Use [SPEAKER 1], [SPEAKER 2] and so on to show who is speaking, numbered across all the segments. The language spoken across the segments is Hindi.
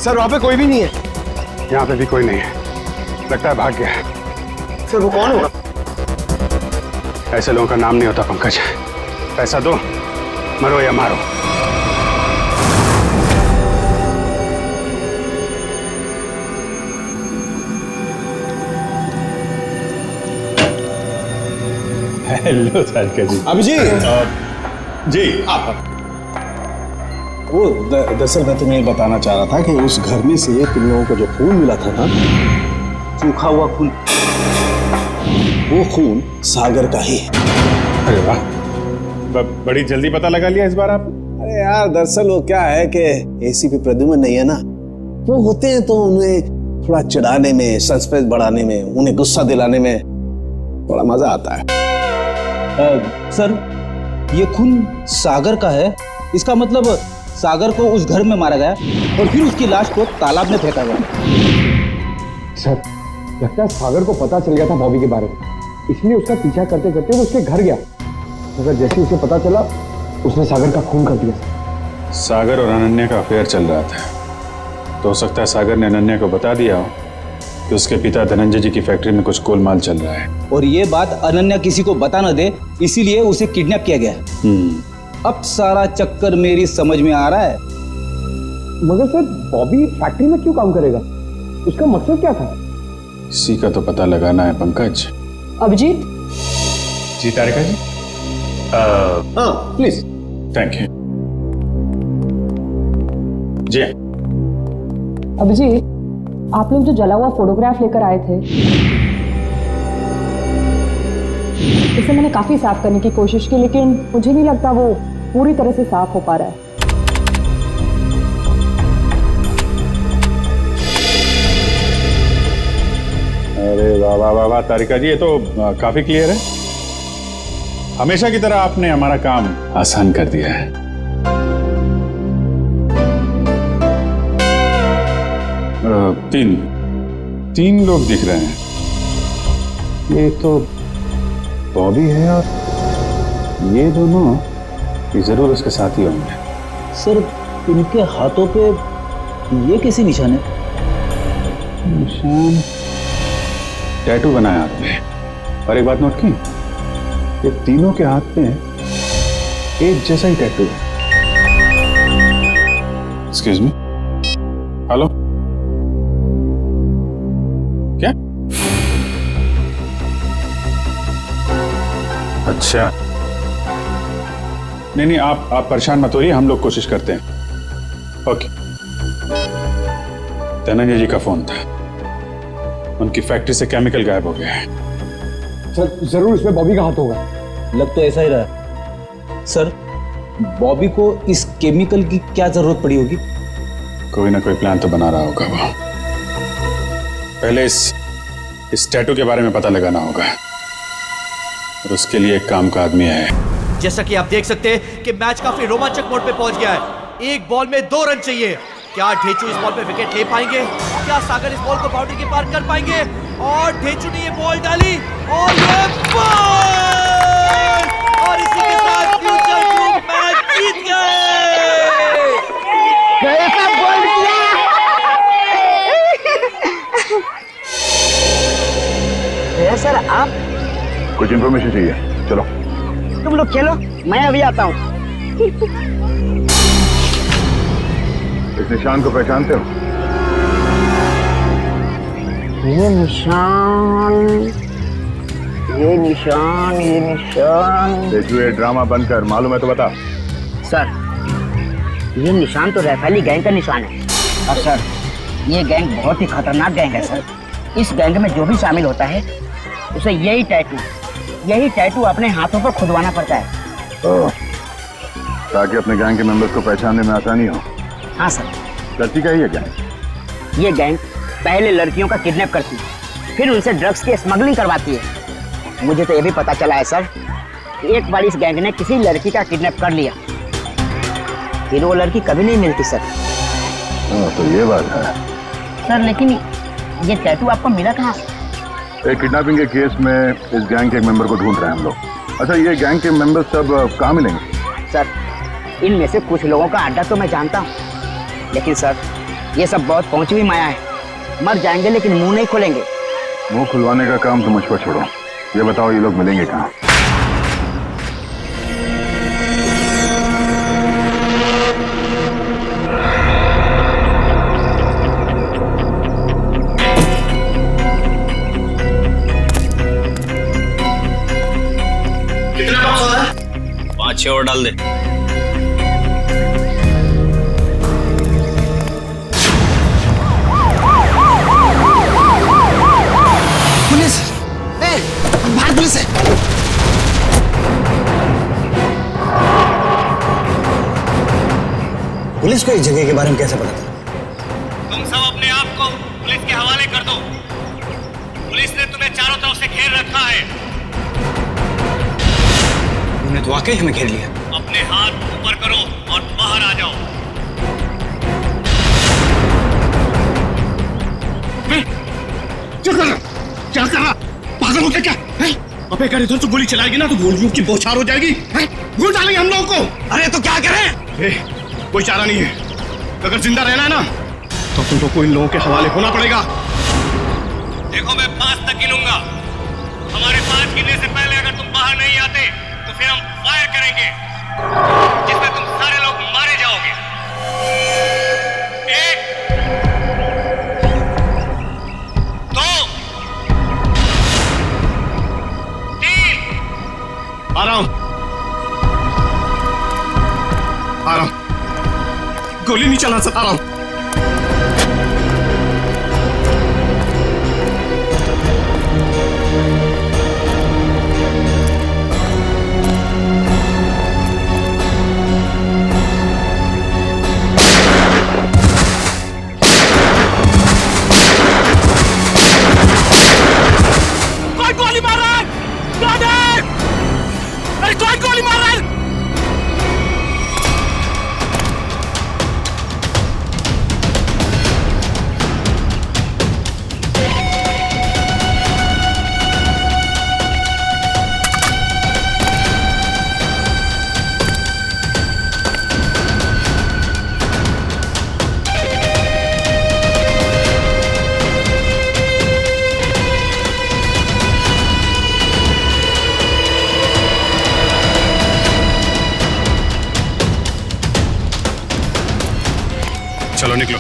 [SPEAKER 1] सर वहाँ पे कोई भी नहीं है।
[SPEAKER 2] यहाँ पे भी कोई नहीं है, लगता है भाग गया है।
[SPEAKER 1] सर वो कौन होगा?
[SPEAKER 2] ऐसे लोगों का नाम नहीं होता पंकज। पैसा दो, मरो या मारो।
[SPEAKER 3] हेलो सारिका जी।
[SPEAKER 4] अभिजीत
[SPEAKER 3] जी
[SPEAKER 4] आप वो दरअसल मैं तुम्हें बताना चाह रहा था कि उस घर में से तुम लोगों को जो खून मिला था ना, सूखा हुआ खून, वो खून सागर का ही है।
[SPEAKER 3] अरे वाह, बड़ी जल्दी पता लगा लिया इस बार आप।
[SPEAKER 4] अरे यार दरअसल वो क्या है कि एसीपी प्रद्युम्न नहीं है ना, वो होते हैं तो उन्हें थोड़ा चिढ़ाने में, सस्पेंस बढ़ाने में, उन्हें गुस्सा दिलाने में थोड़ा मजा आता है।
[SPEAKER 5] सर ये खून सागर का है, इसका मतलब सागर को उस घर में मारा गया और फिर उसकी लाश को तालाब में फेंका गया।
[SPEAKER 1] सर लगता है सागर को पता चल गया था बॉबी के बारे में, इसलिए उसका पीछा करते करते वो उसके घर गया, मगर जैसे उसे पता चला उसने सागर का खून कर दिया।
[SPEAKER 3] सागर और अनन्या का अफेयर चल रहा था, तो हो सकता है सागर ने अनन्या को बता दिया हो कि उसके पिता धनंजय जी की फैक्ट्री में कुछ गोलमाल चल रहा है, और
[SPEAKER 5] ये बात अनन्या किसी को बता न दे, इसीलिए उसे किडनैप किया गया है। अब सारा चक्कर मेरी समझ में आ रहा है।
[SPEAKER 1] मगर सर बॉबी फैक्ट्री में क्यों काम करेगा, उसका मकसद क्या था?
[SPEAKER 3] इसी का तो पता लगाना है पंकज।
[SPEAKER 6] अभिजीत
[SPEAKER 3] जी तारिका जी।
[SPEAKER 4] हाँ प्लीज।
[SPEAKER 3] थैंक यू जी।
[SPEAKER 6] अभिजीत, आप लोग जो जला हुआ फोटोग्राफ लेकर आए थे, इसे मैंने काफी साफ करने की कोशिश की, लेकिन मुझे नहीं लगता वो पूरी तरह से साफ हो पा रहा है।
[SPEAKER 3] अरे वाह वाह वाह वाह तारिका जी, ये तो काफी क्लियर है। हमेशा की तरह आपने हमारा काम आसान कर दिया है। तीन लोग दिख रहे हैं। ये तो बॉबी है और ये दोनों ये जरूर उसके साथ ही होंगे।
[SPEAKER 5] सर इनके हाथों पे ये कैसे निशान है?
[SPEAKER 3] निशान टैटू बनाया आपने, और एक बात नोट की, ये तीनों के हाथ पे एक जैसा ही टैटू है। एक्सक्यूज मी, हेलो, क्या? अच्छा, नहीं आप परेशान मत होइए, हम लोग कोशिश करते हैं। ओके। धनंजय जी का फोन था, उनकी फैक्ट्री से केमिकल गायब हो गया है।
[SPEAKER 1] सर जरूर इसमें बॉबी का हाथ होगा।
[SPEAKER 5] लग तो ऐसा ही रहा है। सर बॉबी को इस केमिकल की क्या जरूरत पड़ी होगी?
[SPEAKER 3] कोई ना कोई प्लान तो बना रहा होगा वो। पहले इस टैटू के बारे में पता लगाना होगा, और उसके लिए एक काम का आदमी है।
[SPEAKER 7] जैसा कि आप देख सकते हैं कि मैच काफी रोमांचक मोड पे पहुंच गया है। एक बॉल में 2 रन चाहिए। क्या ढेचू इस बॉल पे विकेट ले पाएंगे? क्या सागर इस बॉल को बाउंड्री के पार कर पाएंगे? और ढेचू ने ये बॉल डाली और ये बॉल, और इसी के साथ फ्यूचर ग्रुप मैच जीत गए।
[SPEAKER 8] कैसा बॉल किया सर आप?
[SPEAKER 2] कुछ इन्फॉर्मेशन चाहिए, चलो।
[SPEAKER 8] तुम लोग खेलो, मैं अभी आता हूँ।
[SPEAKER 2] इस निशान को पहचानते हो?
[SPEAKER 8] ये निशान
[SPEAKER 2] देखिए, ये ड्रामा बंद कर, मालूम है तो बता।
[SPEAKER 8] सर ये निशान तो रैफेली गैंग का निशान है। और सर ये गैंग बहुत ही खतरनाक गैंग है सर। इस गैंग में जो भी शामिल होता है उसे यही टैटू अपने हाथों पर खुदवाना पड़ता है,
[SPEAKER 2] ताकि अपने गैंग के मेंबर्स को पहचानने में आसानी हो।
[SPEAKER 8] हाँ सर।
[SPEAKER 2] लड़की का ही है गैंग?
[SPEAKER 8] ये गैंग पहले लड़कियों का किडनैप करती है, फिर उनसे ड्रग्स की स्मगलिंग करवाती है। मुझे तो ये भी पता चला है सर कि एक बार इस गैंग ने किसी लड़की का किडनैप कर लिया, फिर वो लड़की कभी नहीं मिलती सर।
[SPEAKER 2] तो ये बात है
[SPEAKER 8] सर। लेकिन ये टैटू आपको मिला कहाँ?
[SPEAKER 2] एक किडनैपिंग के केस में इस गैंग के एक मेंबर को ढूंढ रहे हैं हम लोग। अच्छा, ये गैंग के मेंबर्स सब कहाँ मिलेंगे?
[SPEAKER 8] सर इनमें से कुछ लोगों का अड्डा तो मैं जानता हूँ, लेकिन सर ये सब बहुत पहुंची हुई माया है, मर जाएंगे लेकिन मुंह नहीं खोलेंगे।
[SPEAKER 2] मुंह खुलवाने का काम तो मुझ पर छोड़ो, ये बताओ ये लोग मिलेंगे कहाँ?
[SPEAKER 5] कितना बॉक्स होता है? 5-6 और डाल दे।
[SPEAKER 4] पुलिस! ए, बाहर पुलिस है! पुलिस को इस जगह के बारे में कैसे पता था?
[SPEAKER 7] तुम सब अपने आप को पुलिस के हवाले कर दो। पुलिस ने तुम्हें चारों तरफ से घेर रखा है।
[SPEAKER 4] उन्हें तो वाकई हमें घेर लिया।
[SPEAKER 7] अपने हाथ ऊपर करो और बाहर आ जाओ।
[SPEAKER 4] क्या कर रहा? पागल हो गया क्या? अबे अगर इधर से गोली चलाएगी ना तो गोलियों की बौछार हो जाएगी। गोली डालेंगे हम लोगों को। अरे तो क्या करें? कोई चारा नहीं है। अगर जिंदा रहना है ना तो तुम को इन लोगों के हवाले होना पड़ेगा।
[SPEAKER 7] देखो मैं 5 तक गिनूंगा। हमारे 5 गिनने से पहले अगर तुम बाहर नहीं आते तो फिर हम फायर करेंगे, जिसमें तुम सारे लोग मारे जाओगे। 1 2 3।
[SPEAKER 4] आ रहा हूं। गोली नहीं चला सकता। आ रहा हूं।
[SPEAKER 7] कौन गोली मार रहा है? अरे कौन गोली मार रहा है?
[SPEAKER 3] चलो निकलो,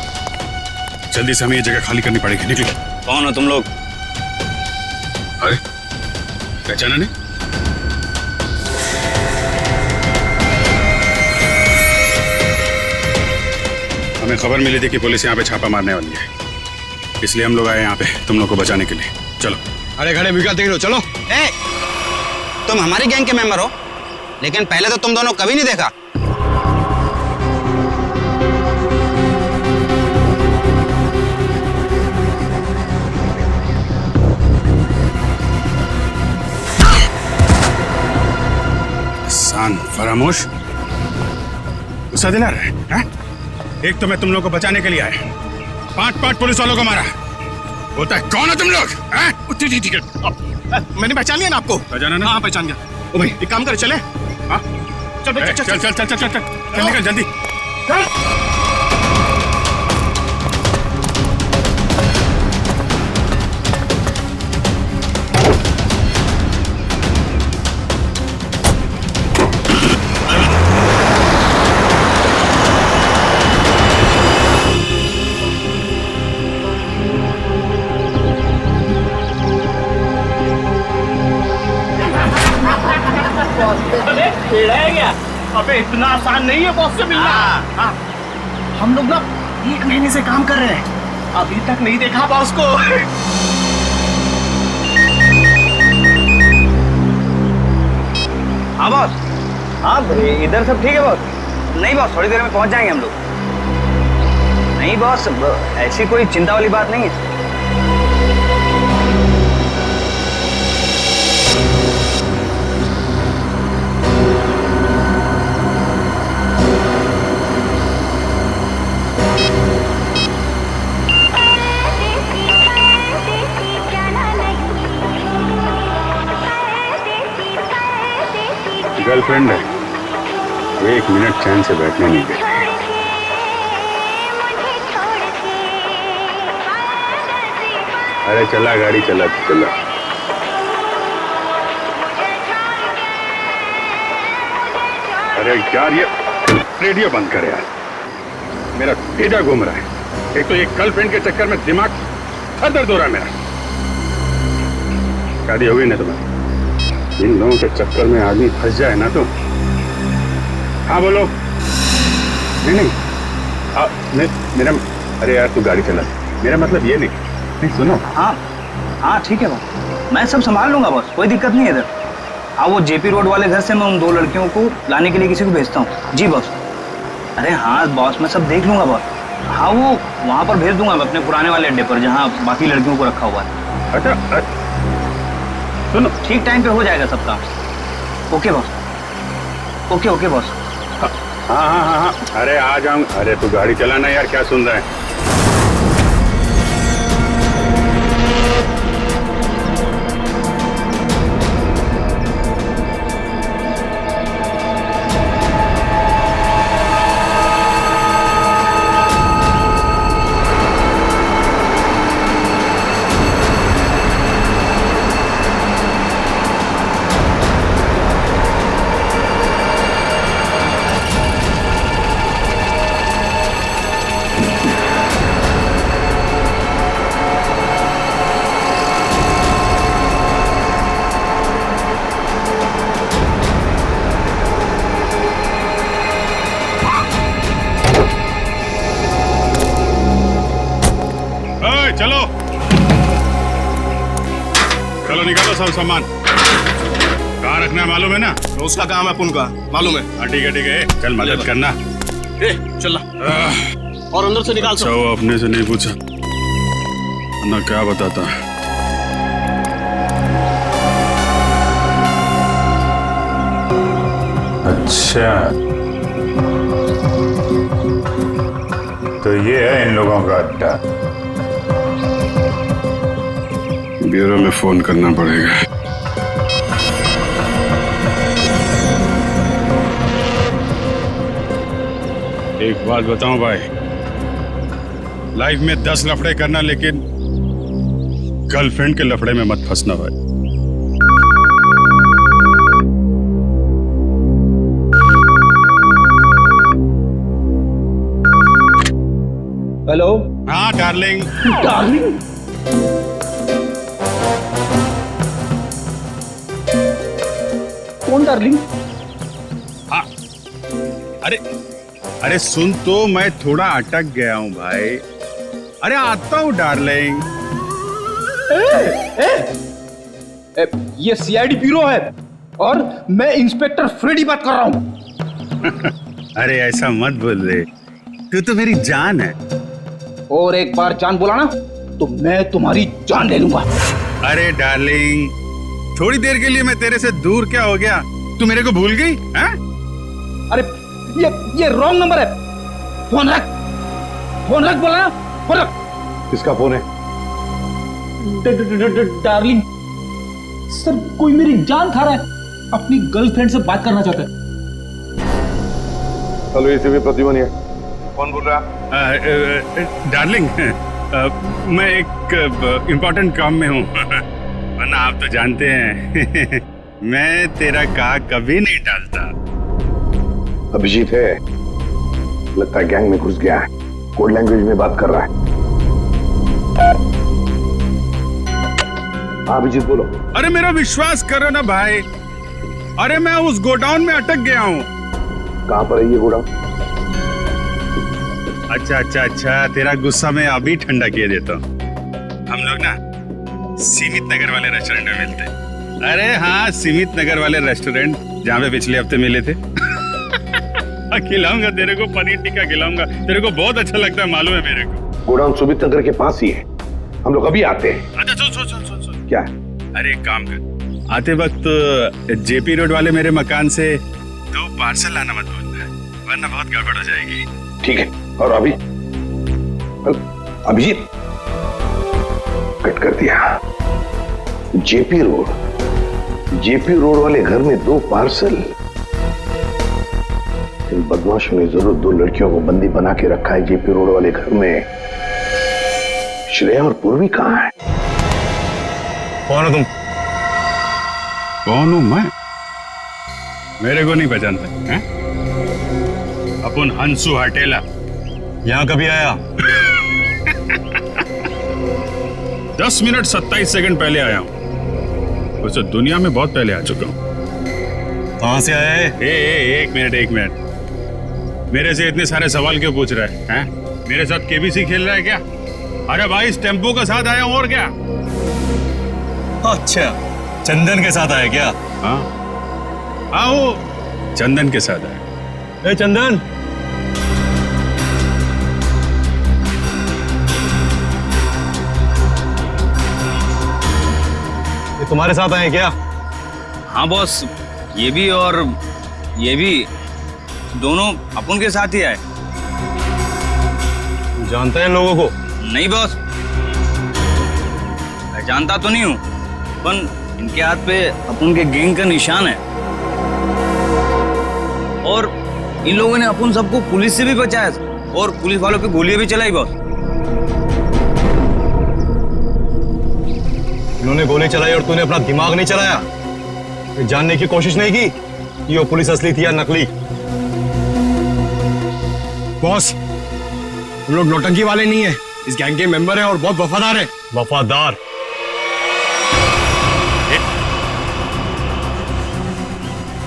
[SPEAKER 3] जल्दी से हमें ये जगह खाली करनी पड़ेगी। निकलो।
[SPEAKER 5] कौन हो तुम लोग?
[SPEAKER 3] अरे पहचाना नहीं? हमें खबर मिली थी कि पुलिस यहाँ पे छापा मारने वाली है, इसलिए हम लोग आए यहाँ पे तुम लोग को बचाने के लिए। चलो।
[SPEAKER 4] अरे खड़े विकट देख लो, चलो।
[SPEAKER 5] ए, तुम हमारी गैंग के मेंबर हो, लेकिन पहले तो तुम दोनों कभी नहीं देखा।
[SPEAKER 3] फरामोश, गुस्सा दिला रहे हैं? एक तो मैं तुम लोग को बचाने के लिए आया, 5 पुलिस वालों को मारा। बोलता है कौन हो तुम लोग?
[SPEAKER 4] ठीक है, मैंने पहचान लिया ना आपको।
[SPEAKER 3] पहचाना ना?
[SPEAKER 4] हाँ पहचान गया। ओ भाई एक काम कर, चले।
[SPEAKER 3] हाँ
[SPEAKER 4] चल भाई, चल
[SPEAKER 3] निकल जल्दी।
[SPEAKER 4] अबे इतना आसान नहीं है बॉस से मिलना। हाँ। हम लोग ना 1 महीने से काम कर रहे हैं, अभी तक नहीं देखा बॉस को।
[SPEAKER 5] हाँ बॉस। हाँ इधर सब ठीक है बॉस? नहीं बॉस, थोड़ी देर में पहुंच जाएंगे हम लोग। नहीं बॉस, ऐसी कोई चिंता वाली बात नहीं है।
[SPEAKER 3] गर्लफ्रेंड है, 1 मिनट चैन से बैठने नहीं देती। अरे चला गाड़ी चला चला। अरे यार ये रेडियो बंद कर यार, मेरा पेटा घूम रहा है। एक तो ये गर्लफ्रेंड के चक्कर में दिमाग सर दर्द हो रहा है मेरा। शादी हो गई ना तुम्हारी, इन लोगों के चक्कर में आदमी फंस जाए ना तो। हाँ बोलो। नहीं नहीं मेरा, अरे यार तू गाड़ी चला, मेरा मतलब ये नहीं सुनो।
[SPEAKER 5] हाँ हाँ ठीक है बॉस, मैं सब संभाल लूंगा बॉस, कोई दिक्कत नहीं है इधर। हाँ वो जेपी रोड वाले घर से मैं उन 2 लड़कियों को लाने के लिए किसी को भेजता हूँ। जी बॉस। अरे हाँ बॉस, मैं सब देख लूंगा बॉस। हाँ वो वहाँ पर भेज दूंगा मैं अपने पुराने वाले अड्डे पर जहाँ बाकी लड़कियों को रखा हुआ है।
[SPEAKER 3] अच्छा सुनो,
[SPEAKER 5] ठीक टाइम पे हो जाएगा सब काम। Okay boss. Okay okay boss.
[SPEAKER 3] हाँ, अरे आ जाऊँ। अरे तू गाड़ी चलाना यार, क्या सुन रहा है। चलो चलो निकालो सब सामान। कहाँ रखना है मालूम है ना?
[SPEAKER 4] तो उसका काम है अपन का, मालूम है।
[SPEAKER 3] हाँ ठीक है, चल मदद करना।
[SPEAKER 4] चल और अंदर से निकाल।
[SPEAKER 3] अच्छा वो अपने से नहीं पूछा ना, क्या बताता। अच्छा तो ये है इन लोगों का अड्डा। ब्यूरो में फोन करना पड़ेगा। एक बात बताऊं भाई, लाइफ में 10 लफड़े करना, लेकिन गर्लफ्रेंड के लफड़े में मत फंसना भाई।
[SPEAKER 5] हेलो।
[SPEAKER 3] हाँ डार्लिंग।
[SPEAKER 5] डार्लिंग? कौन डार्लिंग?
[SPEAKER 3] हाँ अरे सुन तो, मैं थोड़ा अटक गया हूँ भाई। अरे आता हूँ डार्लिंग।
[SPEAKER 5] ये सीआईडी ब्यूरो है और मैं इंस्पेक्टर फ्रेडी बात कर रहा हूँ।
[SPEAKER 3] अरे ऐसा मत बोल रे, तू तो मेरी जान है।
[SPEAKER 5] और एक बार जान बोला ना तो मैं तुम्हारी जान ले लूंगा।
[SPEAKER 3] अरे डार्लिंग, थोड़ी देर के लिए मैं तेरे से दूर क्या हो गया? तू मेरे को भूल गई हैं?
[SPEAKER 5] अरे ये रॉन्ग नंबर है। फोन रख बोला ना, फोन रख।
[SPEAKER 1] किसका फोन है?
[SPEAKER 5] डार्लिंग सर, कोई मेरी जान खा रहा है, अपनी गर्लफ्रेंड से बात करना चाहता है।
[SPEAKER 1] हेलो, ये भी प्रतिभा नहीं है। कौन बोल रहा है?
[SPEAKER 3] डार्लिंग, मैं एक इम्पोर्टेंट काम में हूँ, वरना आप तो जानते हैं मैं तेरा कहा कभी नहीं टालता।
[SPEAKER 2] अभिजीत है, लगता है गैंग में घुस गया है, कोड लैंग्वेज में बात कर रहा है। हाँ अभिजीत बोलो।
[SPEAKER 3] अरे मेरा विश्वास करो ना भाई, अरे मैं उस गोडाउन में अटक गया हूँ।
[SPEAKER 2] कहाँ पर है ये गोडाउन?
[SPEAKER 3] अच्छा, तेरा गुस्सा मैं अभी ठंडा किए देता हूँ। हम लोग ना सीमित नगर वाले रेस्टोरेंट में मिलते हैं। अरे हाँ, सीमित नगर वाले रेस्टोरेंट जहाँ पे पिछले हफ्ते मिले थे। खिलाऊंगा तेरे को, पनीर टिक्का खिलाऊंगा, तेरे को बहुत अच्छा लगता है, मालूम है मेरे को।
[SPEAKER 2] गोडाउन सुमित नगर के पास ही है, हम लोग अभी आते हैं।
[SPEAKER 3] अच्छा सुन।
[SPEAKER 2] क्या?
[SPEAKER 3] अरे एक काम कर, आते वक्त जेपी रोड वाले मेरे मकान से 2 पार्सल लाना मत भूलना, वरना बहुत गड़बड़ हो जाएगी।
[SPEAKER 2] ठीक है। और अभी अभिजीत कट कर दिया। जेपी रोड वाले घर में 2 पार्सल। इन बदमाशों ने जरूर 2 लड़कियों को बंदी बना के रखा है जेपी रोड वाले घर में। श्रेया और पूर्वी कहाँ है?
[SPEAKER 4] कौन हो तुम?
[SPEAKER 3] कौन हूं मैं? मेरे को नहीं पहचानते हैं? अपन हंसू हटेला।
[SPEAKER 4] यहाँ कभी आया?
[SPEAKER 3] 10 मिनट 27 सेकंड पहले आया हूं। वैसे दुनिया में बहुत पहले आ चुका हूं।
[SPEAKER 4] कहाँ से आया है?
[SPEAKER 3] एक मिनट। मेरे से इतने सारे सवाल क्यों पूछ रहे हैं? मेरे साथ केबीसी खेल रहा है क्या? अरे भाई इस टेम्पो के साथ आया हूं और क्या?
[SPEAKER 4] अच्छा, चंदन के साथ आया क्या?
[SPEAKER 3] हाँ वो चंदन के साथ आया।
[SPEAKER 4] ए चंदन, ये तुम्हारे साथ आए क्या?
[SPEAKER 5] हाँ बॉस, ये भी और ये भी दोनों अपन के साथ ही आए।
[SPEAKER 4] जानते हैं लोगों को?
[SPEAKER 5] नहीं बॉस, मैं जानता तो नहीं हूँ, पर इनके हाथ पे अपन के गैंग का निशान है और इन लोगों ने अपन सबको पुलिस से भी बचाया और पुलिस वालों पे गोलियां भी चलाई बॉस।
[SPEAKER 4] इन्होंने गोली चलाई और तूने अपना दिमाग नहीं चलाया? ये जानने की कोशिश नहीं की कि वो पुलिस असली थी या नकली?
[SPEAKER 1] बॉस, हम लोग नौटंकी वाले नहीं है, इस गैंग के मेंबर हैं और बहुत वफादार हैं।
[SPEAKER 4] वफादार?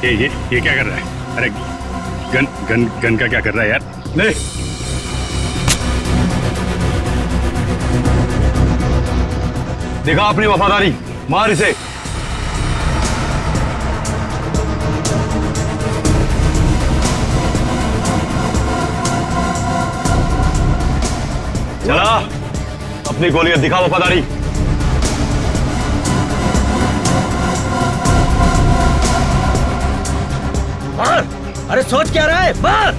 [SPEAKER 3] ये क्या कर रहा है? अरे गन का क्या कर रहा है यार?
[SPEAKER 4] नहीं, देखा अपनी वफादारी, मार इसे। चला, अपनी गोलियां दिखा वफादारी।
[SPEAKER 7] मार! अरे सोच क्या रहा है? मार!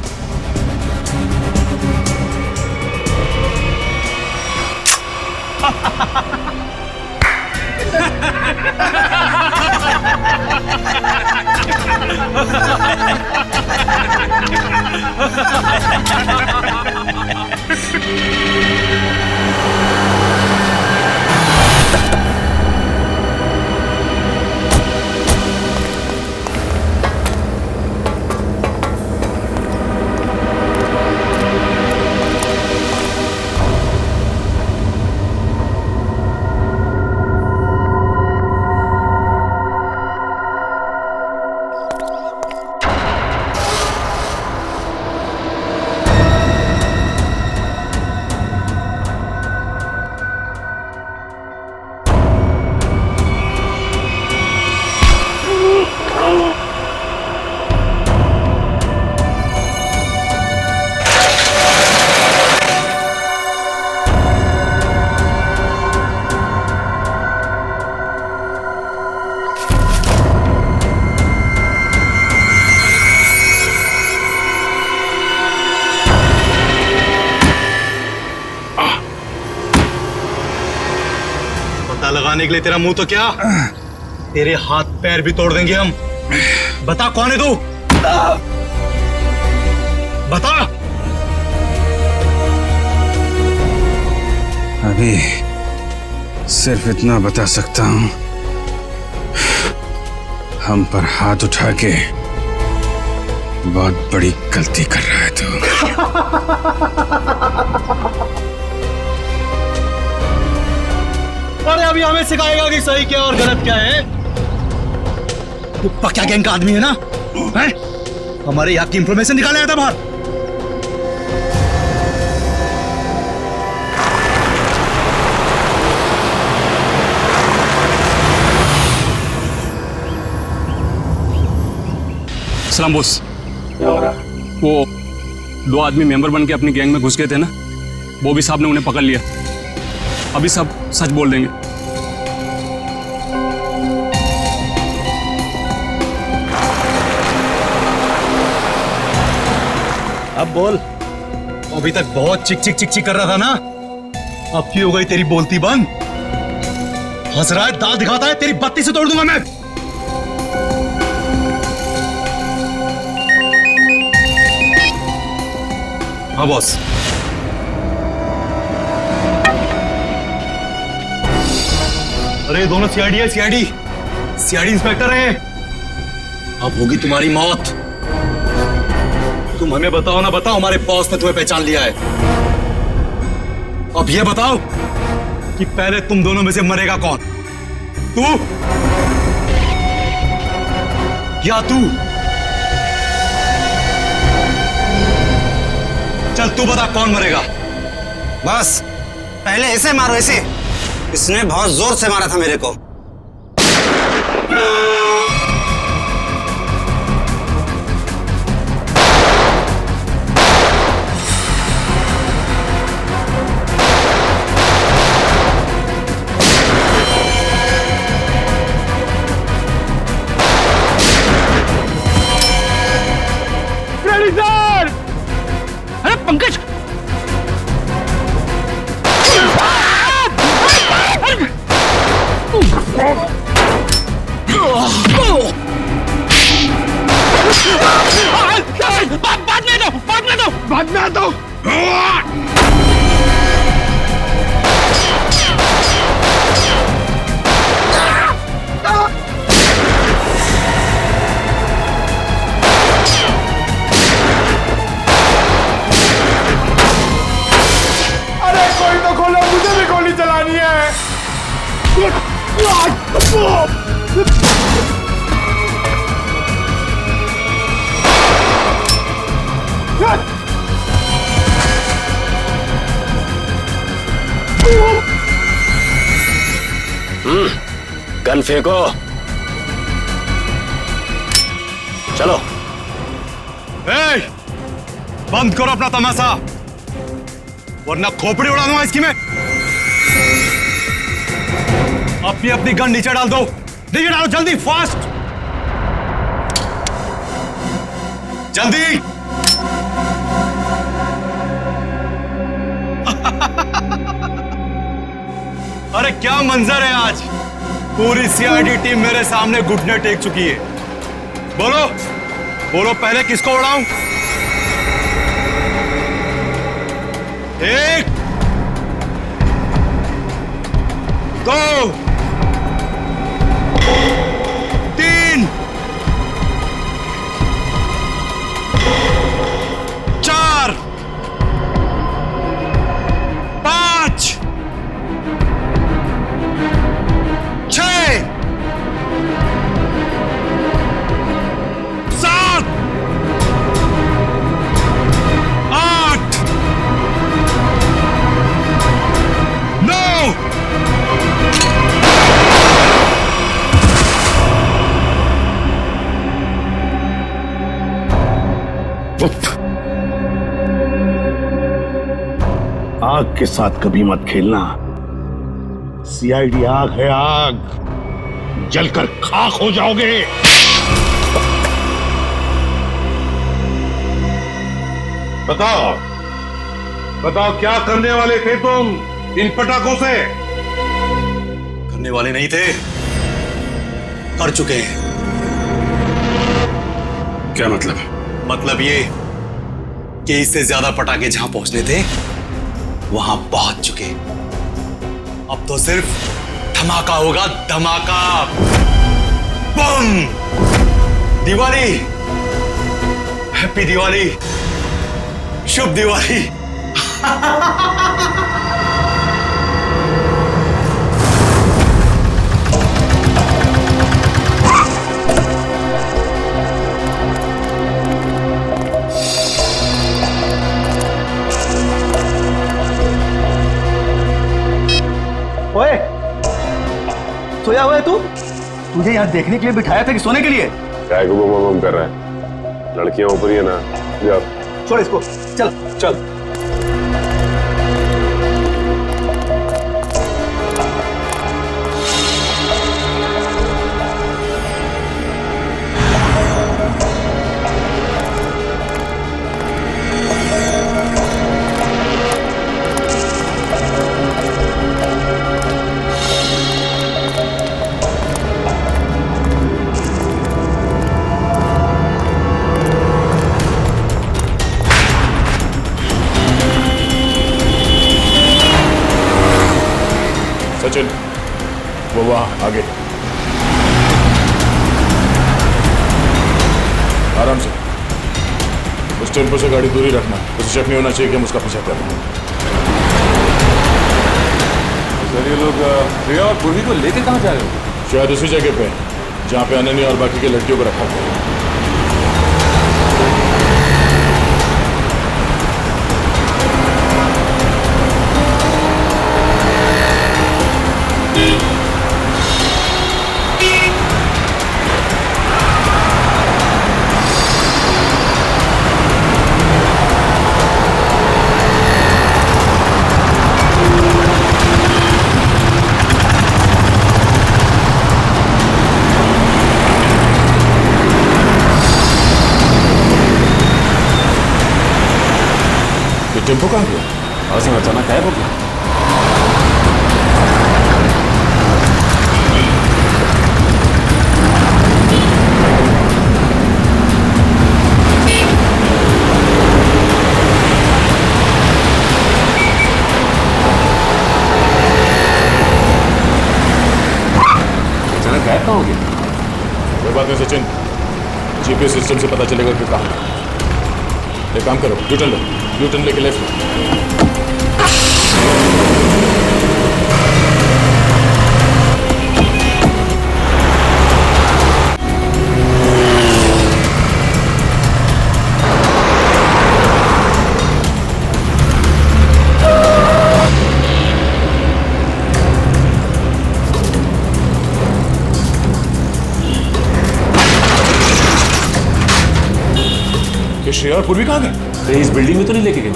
[SPEAKER 4] लगाने के लिए तेरा मुंह तो क्या, तेरे हाथ पैर भी तोड़ देंगे हम। बता कौन है तू? बता।
[SPEAKER 3] अभी सिर्फ इतना बता सकता हूं, हम पर हाथ उठा के बहुत बड़ी गलती कर रहा है तू।
[SPEAKER 4] अरे अभी हमें सिखाएगा कि सही क्या और गलत क्या है? तू पक्का गैंग का आदमी है ना? हैं? हमारे यहाँ की इंफॉर्मेशन निकाले आया था बाहर।
[SPEAKER 9] सलाम बॉस। वो 2 आदमी मेंबर बन के अपनी गैंग में घुस गए थे ना, बॉबी साहब ने उन्हें पकड़ लिया। अभी सब सच बोल देंगे।
[SPEAKER 4] अब बोल। अभी तक बहुत चिक चिक चिक चिक कर रहा था ना, अब क्यों हो गई तेरी बोलती बंद? हंस रहा है, दाल दिखाता है, तेरी बत्ती से तोड़ दूंगा मैं। हाँ बॉस।
[SPEAKER 10] अरे दोनों सीआईडी है, सीआईडी इंस्पेक्टर हैं। अब होगी तुम्हारी मौत। तुम हमें बताओ ना, बताओ हमारे बॉस ने तुम्हें पहचान लिया है। अब ये बताओ कि पहले तुम दोनों में से मरेगा कौन, तू या तू? चल तू बता कौन मरेगा।
[SPEAKER 11] बस पहले ऐसे मारो, ऐसे। इसने बहुत जोर से मारा था मेरे को।
[SPEAKER 8] अरे पंकज, बाद में दो।
[SPEAKER 1] अरे कोई तो खोलो, मुझे भी गोली चलानी है।
[SPEAKER 10] गन फेंको, चलो।
[SPEAKER 3] बंद करो अपना तमाशा, वरना खोपड़ी उड़ा दूंगा इसकी मैं। अपनी गन नीचे डाल दो, नीचे डालो जल्दी, फास्ट, जल्दी। अरे क्या मंजर है आज, पूरी सीआईडी टीम मेरे सामने घुटने टेक चुकी है। बोलो बोलो, पहले किसको उड़ाऊं? एक, दो, तीन, चार, पांच, छह, सात, आठ, नौ,
[SPEAKER 4] आग के साथ कभी मत खेलना। सीआईडी आग है, आग, जलकर खाक हो जाओगे।
[SPEAKER 3] बताओ बताओ, क्या करने वाले थे तुम इन पटाखों से?
[SPEAKER 10] करने वाले नहीं थे, कर चुके हैं।
[SPEAKER 3] क्या मतलब?
[SPEAKER 10] मतलब ये कि इससे ज्यादा पटाखे जहां पहुंचने थे वहां पहुंच चुके। अब तो सिर्फ धमाका होगा, धमाका। बम! दिवाली, हैप्पी दिवाली, शुभ दिवाली।
[SPEAKER 5] ओए, सोया हुआ है तू? तुझे यहाँ देखने के लिए बिठाया था कि सोने के लिए?
[SPEAKER 2] क्या को बम कर रहा है? लड़कियां ऊपर ही है ना, जा।
[SPEAKER 5] छोड़ इसको, चल चल।
[SPEAKER 2] वहां आगे। आराम से। उस टेम्पो से गाड़ी दूरी रखना, उसे शक नहीं होना चाहिए कि हम उसका पीछा कर रहे हैं।
[SPEAKER 9] सर ये लोग प्रिया और पूर्वी को लेके कहाँ जा रहे हो?
[SPEAKER 2] शायद उसी जगह पे जहाँ पे अनन्या और बाकी के लड़कियों को रखा था। टेम्पो कहाँ गया?
[SPEAKER 9] और अचानक गायब हो गया। अचानक गायब कहाँ हो गया?
[SPEAKER 2] कोई बात नहीं सचिन, जीपीएस सिस्टम से पता चलेगा कि कहाँ। एक काम करो, यूटर्न लो, यूटर्न लेके लेफ्ट लो। श्रेया और पूर्वी कहाँ गए?
[SPEAKER 9] इस बिल्डिंग में तो नहीं लेके गए।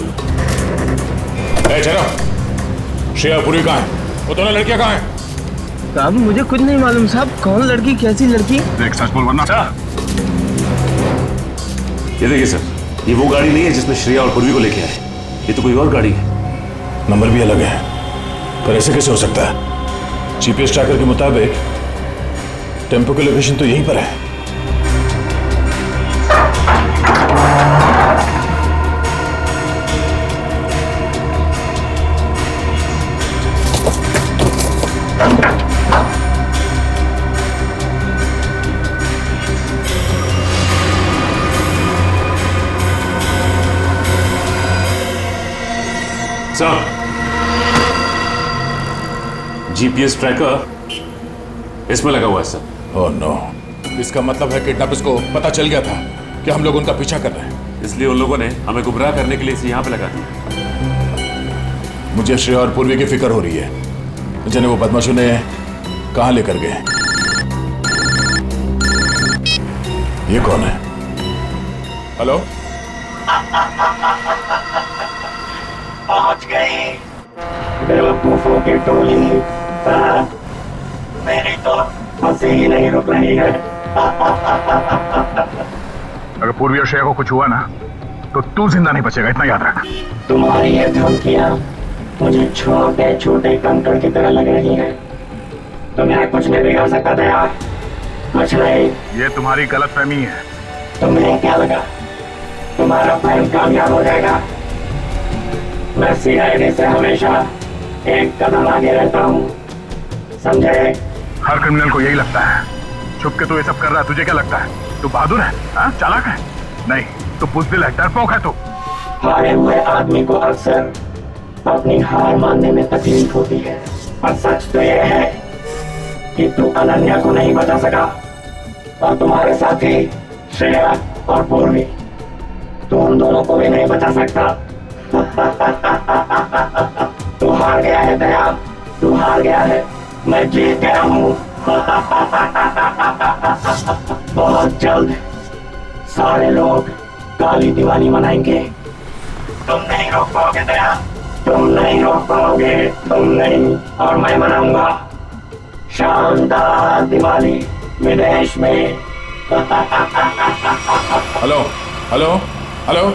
[SPEAKER 2] श्रेया और पूर्वी कहाँ है? वो दोनों लड़कियां कहाँ हैं?
[SPEAKER 12] साहब मुझे कुछ नहीं मालूम साहब, कौन लड़की कैसी लड़की?
[SPEAKER 2] देख सच बोल वरना।
[SPEAKER 9] ये देखिए सर, ये वो गाड़ी नहीं है जिसमें श्रेया और पूर्वी को लेके आए, ये तो कोई और गाड़ी है।
[SPEAKER 2] नंबर भी अलग है, पर ऐसे कैसे हो सकता है? जीपीएस ट्रैकर के मुताबिक टेम्पो की लोकेशन तो यहीं पर है।
[SPEAKER 9] सर, जीपीएस ट्रैकर इसमें लगा हुआ है सर।
[SPEAKER 2] ओह नो, इसका मतलब है किडनैपर्स को पता चल गया था कि हम लोग उनका पीछा कर रहे हैं,
[SPEAKER 9] इसलिए उन लोगों ने हमें गुमराह करने के लिए इसे यहाँ पे लगा दिया।
[SPEAKER 2] मुझे श्रेया और पूर्वी की फिक्र हो रही है, जिन्हें वो बदमाशों ने कहाँ लेकर गए। ये कौन है? हेलो,
[SPEAKER 13] पहुंच गए बेवकूफों की टोली। मेरी तो हंसी ही नहीं रुक रही है।
[SPEAKER 2] अगर पूर्वी और श्रेया को कुछ हुआ ना तो तू जिंदा नहीं बचेगा, इतना याद रख।
[SPEAKER 13] तुम्हारी ये धमकियां मुझे छोटे छोटे कंकड़ की तरह लग रही हैं। तुम्हें कुछ नहीं बिगाड़ सकता था, कुछ नहीं।
[SPEAKER 2] ये तुम्हारी गलतफहमी है।
[SPEAKER 13] तुम्हें क्या लगा तुम्हारा प्लान कामयाब हो जाएगा? मैं सीआईडी से हमेशा एक कदम आगे रहता हूँ, समझे?
[SPEAKER 2] हर क्रिमिनल को यही लगता है। छुप के तू ये सब कर रहा है, तुझे क्या लगता है? तू बहादुर है, हाँ? चालाक है? नहीं, तू बुज़दिल है, डरपोक है तू।
[SPEAKER 13] हारे हुए आदमी को अक्सर अपनी हार मानने में तकलीफ होती है, और सच तो यह है कि तू अनन्या को नहीं बचा सका, और तुम्हारे साथी श्रेया और पूर्वी, तू उन दोनों को भी नहीं बचा सकता। तू हार गया है दया, तू हार गया है, मैं जीत गया हूँ। बहुत जल्द सारे लोग काली दिवाली मनाएंगे। तुम नहीं रोक पाओगे दया, तुम नहीं रोक पाओगे, तुम नहीं, और मैं मनाऊंगा शानदार दिवाली विदेश में।
[SPEAKER 2] हेलो हेलो हेलो,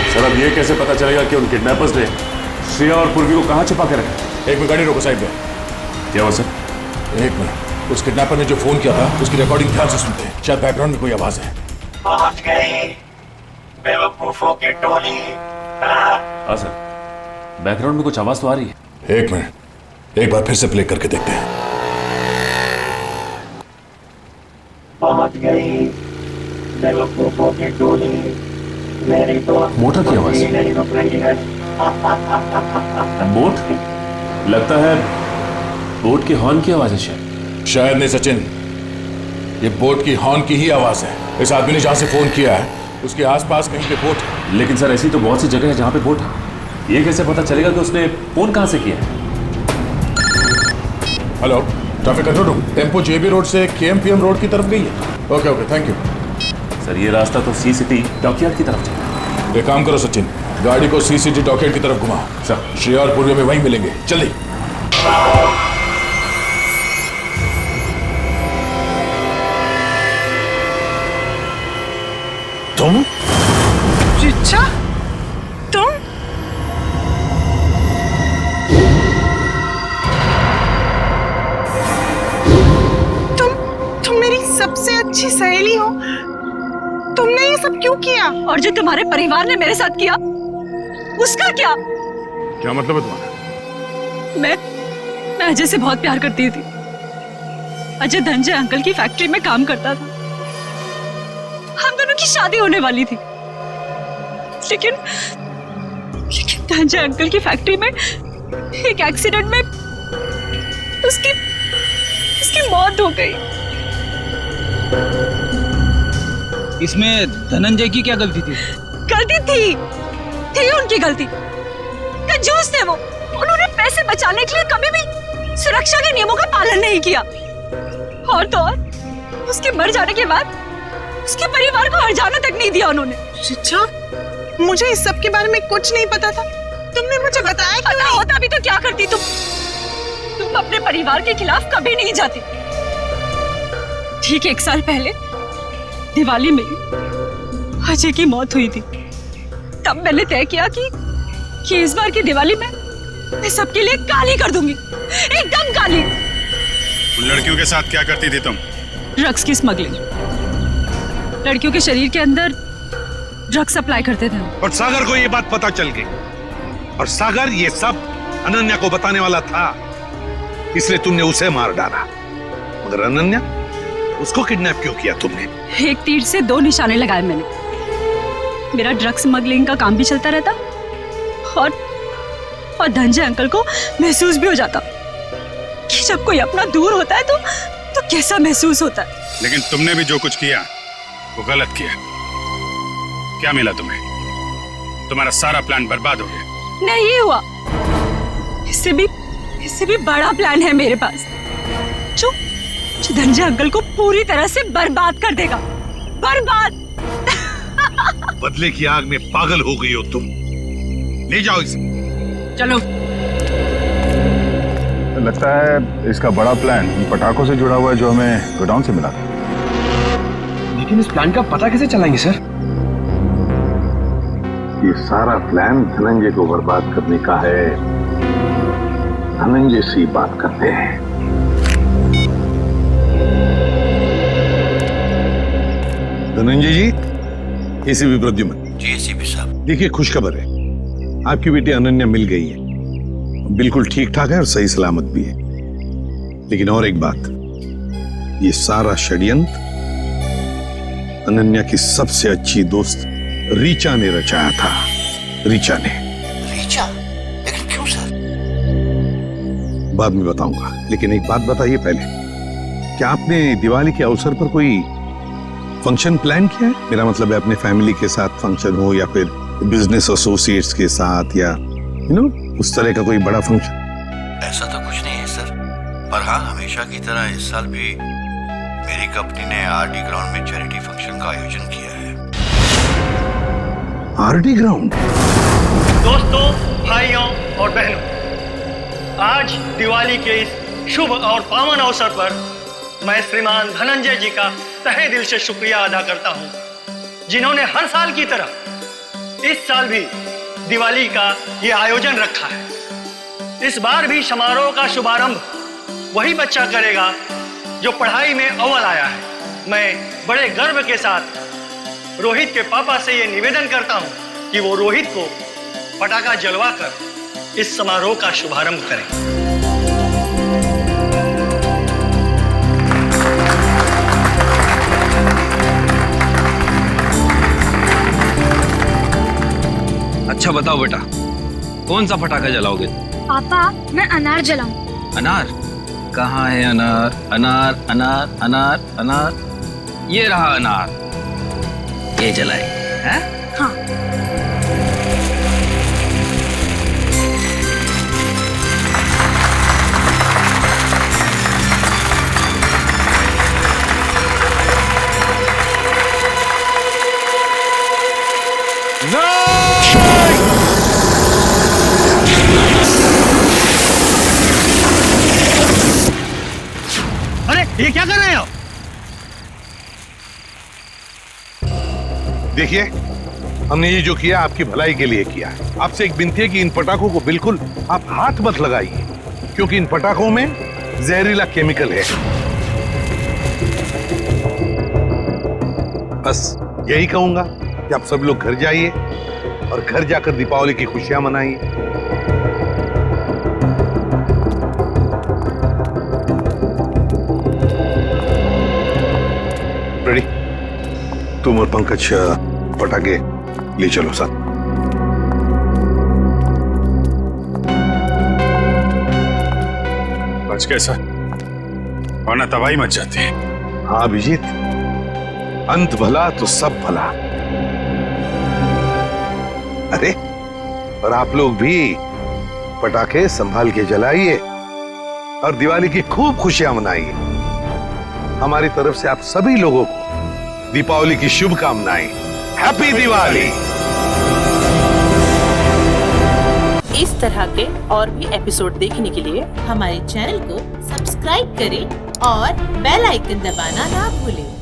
[SPEAKER 9] सर अब ये कैसे पता चलेगा कि उन किडनैपर्स ने श्रेया और पूर्वी को कहाँ छिपा के रखा?
[SPEAKER 2] एक मिनट गाड़ी रोको साइड पे।
[SPEAKER 9] क्या हुआ सर?
[SPEAKER 2] एक मिनट, उस किडनैपर ने जो फोन किया था उसकी रिकॉर्डिंग ध्यान से सुनते हैं, शायद बैकग्राउंड में कोई आवाज है।
[SPEAKER 13] पहुंच गई बेवकूफों की टोली।
[SPEAKER 9] हाँ सर, बैकग्राउंड में कुछ आवाज तो आ रही है।
[SPEAKER 2] एक मिनट, एक बार फिर से प्ले करके देखते हैं।
[SPEAKER 13] पहुंच गई बेवकूफों की टोली, मेरी तो
[SPEAKER 9] मोटर की आवाज।
[SPEAKER 13] नहीं रुक रही है।
[SPEAKER 9] बोट, लगता है बोट के हॉर्न की आवाज है
[SPEAKER 2] शायद नहीं सचिन, ये बोट की हॉर्न की ही आवाज है। इस आदमी ने जहां से फोन किया है उसके आसपास कहीं पे बोट है।
[SPEAKER 9] लेकिन सर ऐसी तो बहुत सी जगह है जहां पे बोट है, ये कैसे पता चलेगा कि उसने फोन कहां से किया है?
[SPEAKER 2] Hello, traffic control room, tempo JB road से केएमपीएम रोड की तरफ गई है। Okay okay, thank you
[SPEAKER 9] sir. ये रास्ता तो सी सिटी डॉकयार्ड की तरफ जाएगा।
[SPEAKER 2] एक काम करो सचिन, गाड़ी को सी सिटी डॉकयार्ड की तरफ घुमाओ। सर, श्रेया और पूर्वी में वहीं मिलेंगे, जल्दी।
[SPEAKER 10] तुम?
[SPEAKER 14] रिचा, तुम? तुम मेरी सबसे अच्छी सहेली हो। तुमने ये सब क्यों किया?
[SPEAKER 15] और जो तुम्हारे परिवार ने मेरे साथ किया, उसका क्या?
[SPEAKER 2] क्या मतलब है तुम्हारा?
[SPEAKER 15] मैं अजय से बहुत प्यार करती थी। अजय धनंजय अंकल की फैक्ट्री में काम करता था। हम दोनों की शादी होने वाली थी, लेकिन धनंजय अंकल की फैक्ट्री में एक एक्सीडेंट में उसकी मौत हो गई।
[SPEAKER 5] इसमें धनंजय की क्या गलती थी?
[SPEAKER 15] गलती थी उनकी गलती। कंजूस थे वो। उन्होंने पैसे बचाने के लिए कभी भी सुरक्षा के नियमों का पालन नहीं किया। और तो और, उसके मर जाने के बाद उसके परिवार को हर्जाना तक नहीं दिया उन्होंने।
[SPEAKER 14] रिचा, मुझे इस सब के बारे में कुछ नहीं पता था। तुमने मुझे बताया क्यों नहीं?
[SPEAKER 15] होता भी तो क्या करती तुम अपने परिवार के खिलाफ कभी नहीं जाती। ठीक 1 साल पहले दिवाली में अजय की मौत हुई थी। तब मैंने तय किया कि इस बार की दिवाली में मैं सबके लिए काली कर दूंगी, एकदम काली।
[SPEAKER 3] उन लड़कियों के साथ क्या करती थी तुम?
[SPEAKER 15] ड्रग्स की स्मगलिंग, लड़कियों के शरीर के अंदर ड्रग्स सप्लाई करते थे।
[SPEAKER 16] और सागर को ये बात पता चल गई, और सागर ये सब अनन्या को बताने वाला था, इसलिए तुमने उसे मार डाला। मगर अनन्या, उसको किडनैप क्यों किया तुमने?
[SPEAKER 15] एक तीर से 2 निशाने लगाए मैंने। मेरा ड्रग्स स्मगलिंग का काम भी चलता रहता और धनंजय अंकल को महसूस भी हो जाता कि जब कोई अपना दूर होता है तो कैसा महसूस होता है।
[SPEAKER 3] लेकिन तुमने भी जो कुछ किया वो गलत किया। क्या मिला तुम्हें? तुम्हारा सारा प्लान बर्बाद हो गया।
[SPEAKER 15] नहीं हुआ, इससे भी बड़ा प्लान है मेरे पास, जो धनंजय अंकल को पूरी तरह से बर्बाद कर देगा। बर्बाद।
[SPEAKER 16] बदले की आग में पागल हो गई हो तुम। ले जाओ इसे।
[SPEAKER 15] चलो।
[SPEAKER 3] लगता है इसका बड़ा प्लान इन पटाखों से जुड़ा हुआ है जो हमें गोडाउन से मिला था।
[SPEAKER 10] लेकिन इस प्लान का पता कैसे चलाएंगे सर?
[SPEAKER 3] ये सारा प्लान धनंजय को बर्बाद करने का है। धनंजय से बात करते हैं।
[SPEAKER 16] धनंजय जी, एसीपी प्रद्युम्न।
[SPEAKER 17] जी एसीपी साहब।
[SPEAKER 16] देखिए, खुशखबर है, आपकी बेटी अनन्या मिल गई है, बिल्कुल ठीक ठाक है और सही सलामत भी है। लेकिन और एक बात, ये सारा षड्यंत्र अनन्या की सबसे अच्छी दोस्त रीचा ने रचाया था। रीचा ने।
[SPEAKER 17] रीचा? लेकिन क्यों सर?
[SPEAKER 16] बाद में बताऊंगा, लेकिन एक बात बताइए पहले, क्या आपने दिवाली के अवसर पर कोई फंक्शन प्लान किया है? मेरा मतलब है अपने फैमिली के साथ फंक्शन हो या फिर बिजनेस एसोसिएट्स के साथ, या उस तरह का कोई बड़ा फंक्शन।
[SPEAKER 17] ऐसा तो कुछ नहीं है सर, पर हाँ, हमेशा की तरह इस साल भी मेरी कंपनी ने आरडी ग्राउंड में चैरिटी फंक्शन का आयोजन किया है।
[SPEAKER 16] RD ground?
[SPEAKER 18] दोस्तों, भाइयों और बहनों, आज दिवाली के इस शुभ और पावन अवसर पर मैं श्रीमान धनंजय जी का तहे दिल से शुक्रिया अदा करता हूं, जिन्होंने हर साल की तरह इस साल भी दिवाली का ये आयोजन रखा है। इस बार भी समारोह का शुभारंभ वही बच्चा करेगा जो पढ़ाई में अव्वल आया है। मैं बड़े गर्व के साथ रोहित के पापा से ये निवेदन करता हूं कि वो रोहित को पटाखा जलवाकर इस समारोह का शुभारंभ करें।
[SPEAKER 10] अच्छा बताओ बेटा, कौन सा पटाखा जलाओगे?
[SPEAKER 19] पापा मैं अनार जलाऊं।
[SPEAKER 10] अनार? कहाँ है अनार? अनार अनार अनार अनार, ये रहा अनार, ये जलाए हैं?
[SPEAKER 19] हाँ।
[SPEAKER 18] अरे ये क्या कर रहे हो?
[SPEAKER 16] देखिए, हमने ये जो किया आपकी भलाई के लिए किया है। आपसे एक विनती है कि इन पटाखों को बिल्कुल आप हाथ मत लगाइए, क्योंकि इन पटाखों में जहरीला केमिकल है। बस यही कहूंगा कि आप सब लोग घर जाइए और घर जाकर दीपावली की खुशियां मनाइए। रेडी? तुम और पंकज पटाखे ले चलो साथ।
[SPEAKER 3] बच कैसा, वरना तबाही मच जाती है।
[SPEAKER 16] हाँ अभिजीत, अंत भला तो सब भला। अरे और आप लोग भी पटाखे संभाल के जलाइए और दिवाली की खूब खुशियां मनाइए। हमारी तरफ से आप सभी लोगों को दीपावली की शुभकामनाएं। हैप्पी दिवाली।
[SPEAKER 20] इस तरह के और भी एपिसोड देखने के लिए हमारे चैनल को सब्सक्राइब करें और बेल आइकन दबाना ना भूलें।